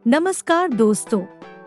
नमस्कार दोस्तों,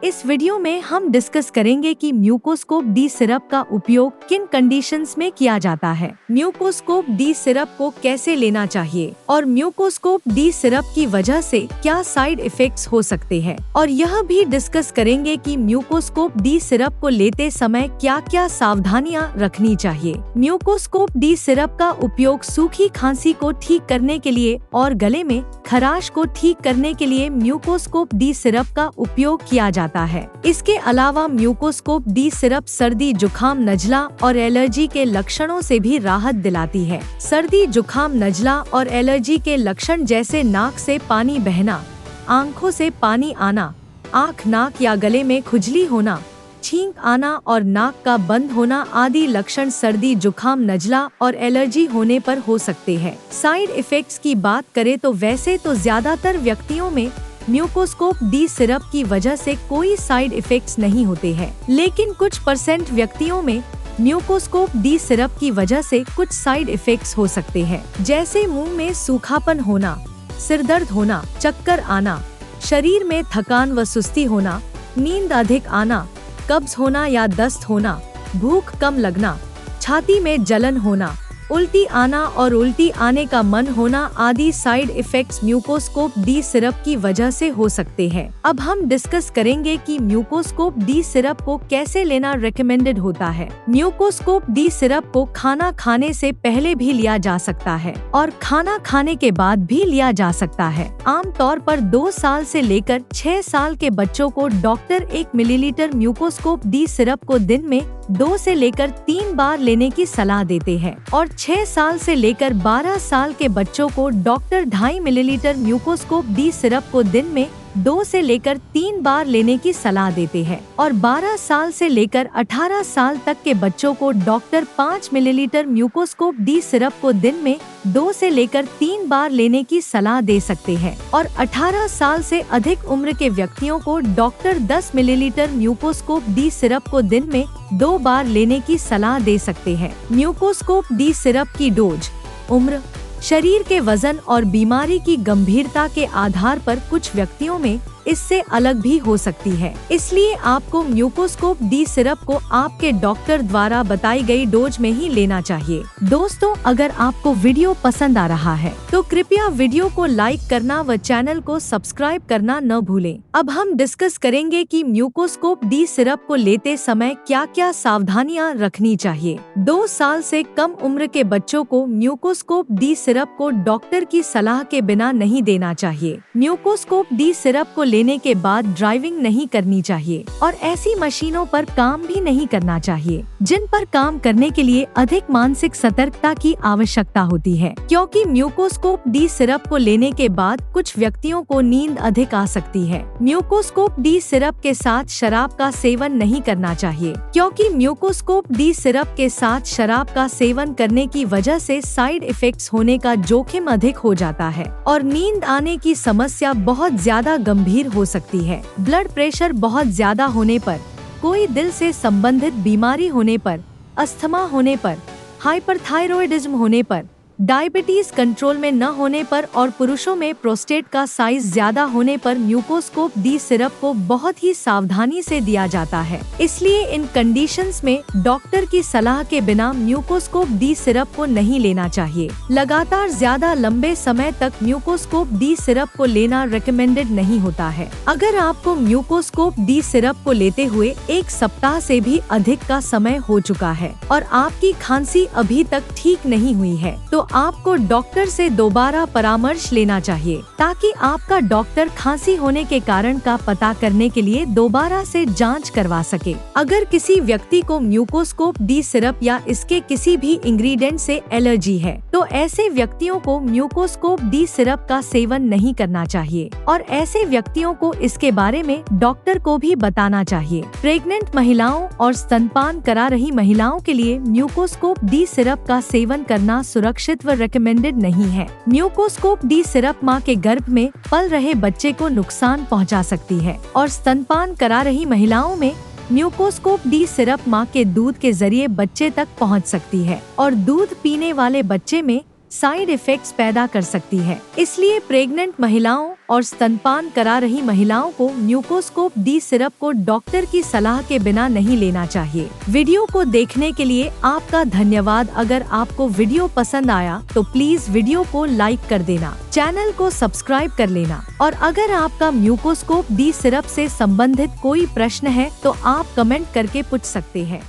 इस वीडियो में हम डिस्कस करेंगे कि म्यूकोस्कोप डी सिरप का उपयोग किन कंडीशंस में किया जाता है, म्यूकोस्कोप डी सिरप को कैसे लेना चाहिए और म्यूकोस्कोप डी सिरप की वजह से क्या साइड इफेक्ट्स हो सकते हैं, और यह भी डिस्कस करेंगे कि म्यूकोस्कोप डी सिरप को लेते समय क्या क्या सावधानियां रखनी चाहिए। म्यूकोस्कोप डी सिरप का उपयोग सूखी खांसी को ठीक करने के लिए और गले में खराश को ठीक करने के लिए म्यूकोस्कोप डी सिरप का उपयोग किया जाता है। इसके अलावा म्यूकोस्कोप डी सिरप सर्दी, जुखाम, नजला और एलर्जी के लक्षणों से भी राहत दिलाती है। सर्दी, जुखाम, नजला और एलर्जी के लक्षण जैसे नाक से पानी बहना, आंखों से पानी आना, आँख, नाक या गले में खुजली होना, छींक आना और नाक का बंद होना आदि लक्षण सर्दी, जुखाम, नजला और एलर्जी होने पर हो सकते हैं। साइड इफेक्ट्स की बात करें तो वैसे तो ज्यादातर व्यक्तियों में म्यूकोस्कोप डी सिरप की वजह से कोई साइड इफेक्ट्स नहीं होते हैं, लेकिन कुछ % व्यक्तियों में म्यूकोस्कोप डी सिरप की वजह से कुछ साइड इफेक्ट्स हो सकते हैं, जैसे मुंह में सूखापन होना, सिर दर्द होना, चक्कर आना, शरीर में थकान व सुस्ती होना, नींद अधिक आना, कब्ज होना या दस्त होना, भूख कम लगना, छाती में जलन होना, उल्टी आना और उल्टी आने का मन होना आदि साइड इफेक्ट्स म्यूकोस्कोप डी सिरप की वजह से हो सकते हैं। अब हम डिस्कस करेंगे कि म्यूकोस्कोप डी सिरप को कैसे लेना रेकमेंडेड होता है। म्यूकोस्कोप डी सिरप को खाना खाने से पहले भी लिया जा सकता है और खाना खाने के बाद भी लिया जा सकता है। आमतौर पर 2 साल से लेकर 6 साल के बच्चों को डॉक्टर 1 मिलीलीटर म्यूकोस्कोप डी सिरप को दिन में 2 से लेकर 3 बार लेने की सलाह देते हैं और 6 साल से लेकर 12 साल के बच्चों को डॉक्टर 2.5 मिलीलीटर म्यूकोस्कोप डी सिरप को दिन में 2 से लेकर 3 बार लेने की सलाह देते हैं और 12 साल से लेकर 18 साल तक के बच्चों को डॉक्टर 5 मिलीलीटर म्यूकोस्कोप डी सिरप को दिन में 2 से लेकर 3 बार लेने की सलाह दे सकते हैं और 18 साल से अधिक उम्र के व्यक्तियों को डॉक्टर 10 मिलीलीटर म्यूकोस्कोप डी सिरप को दिन में 2 बार लेने की सलाह दे सकते हैं। म्यूकोस्कोप डी सिरप की डोज उम्र, शरीर के वजन और बीमारी की गंभीरता के आधार पर कुछ व्यक्तियों में इससे अलग भी हो सकती है, इसलिए आपको म्यूकोस्कोप डी सिरप को आपके डॉक्टर द्वारा बताई गई डोज में ही लेना चाहिए। दोस्तों, अगर आपको वीडियो पसंद आ रहा है तो कृपया वीडियो को लाइक करना व चैनल को सब्सक्राइब करना न भूलें। अब हम डिस्कस करेंगे कि म्यूकोस्कोप डी सिरप को लेते समय क्या क्या सावधानियां रखनी चाहिए। 2 साल से कम उम्र के बच्चों को म्यूकोस्कोप डी सिरप को डॉक्टर की सलाह के बिना नहीं देना चाहिए। म्यूकोस्कोप डी सिरप को लेने के बाद ड्राइविंग नहीं करनी चाहिए और ऐसी मशीनों पर काम भी नहीं करना चाहिए जिन पर काम करने के लिए अधिक मानसिक सतर्कता की आवश्यकता होती है, क्योंकि म्यूकोस्कोप डी सिरप को लेने के बाद कुछ व्यक्तियों को नींद अधिक आ सकती है। म्यूकोस्कोप डी सिरप के साथ शराब का सेवन नहीं करना चाहिए, क्योंकि म्यूकोस्कोप डी सिरप के साथ शराब का सेवन करने की वजह से साइड इफेक्ट्स होने का जोखिम अधिक हो जाता है और नींद आने की समस्या बहुत ज्यादा गंभीर हो सकती है। ब्लड प्रेशर बहुत ज्यादा होने पर, कोई दिल से संबंधित बीमारी होने पर, अस्थमा होने पर, हाइपरथायरॉयडिज्म होने पर, डायबिटीज कंट्रोल में न होने पर और पुरुषों में प्रोस्टेट का साइज ज्यादा होने पर म्यूकोस्कोप डी सिरप को बहुत ही सावधानी से दिया जाता है। इसलिए इन कंडीशंस में डॉक्टर की सलाह के बिना म्यूकोस्कोप डी सिरप को नहीं लेना चाहिए। लगातार ज्यादा लंबे समय तक म्यूकोस्कोप डी सिरप को लेना रिकमेंडेड नहीं होता है। अगर आपको म्यूकोस्कोप डी सिरप को लेते हुए 1 सप्ताह से भी अधिक का समय हो चुका है और आपकी खांसी अभी तक ठीक नहीं हुई है, तो आपको डॉक्टर से दोबारा परामर्श लेना चाहिए, ताकि आपका डॉक्टर खांसी होने के कारण का पता करने के लिए दोबारा से जांच करवा सके। अगर किसी व्यक्ति को म्यूकोस्कोप डी सिरप या इसके किसी भी इंग्रेडिएंट से एलर्जी है, तो ऐसे व्यक्तियों को म्यूकोस्कोप डी सिरप का सेवन नहीं करना चाहिए और ऐसे व्यक्तियों को इसके बारे में डॉक्टर को भी बताना चाहिए। प्रेग्नेंट महिलाओं और स्तनपान करा रही महिलाओं के लिए म्यूकोस्कोप डी सिरप का सेवन करना सुरक्षित व रिकमेंडेड नहीं है। म्यूकोस्कोप डी सिरप मां के गर्भ में पल रहे बच्चे को नुकसान पहुंचा सकती है और स्तनपान करा रही महिलाओं में म्यूकोस्कोप डी सिरप मां के दूध के जरिए बच्चे तक पहुंच सकती है और दूध पीने वाले बच्चे में साइड इफेक्ट्स पैदा कर सकती है। इसलिए प्रेग्नेंट महिलाओं और स्तनपान करा रही महिलाओं को म्यूकोस्कोप डी सिरप को डॉक्टर की सलाह के बिना नहीं लेना चाहिए। वीडियो को देखने के लिए आपका धन्यवाद। अगर आपको वीडियो पसंद आया तो प्लीज वीडियो को लाइक कर देना, चैनल को सब्सक्राइब कर लेना और अगर आपका म्यूकोस्कोप डी सिरप से संबंधित कोई प्रश्न है तो आप कमेंट करके पूछ सकते हैं।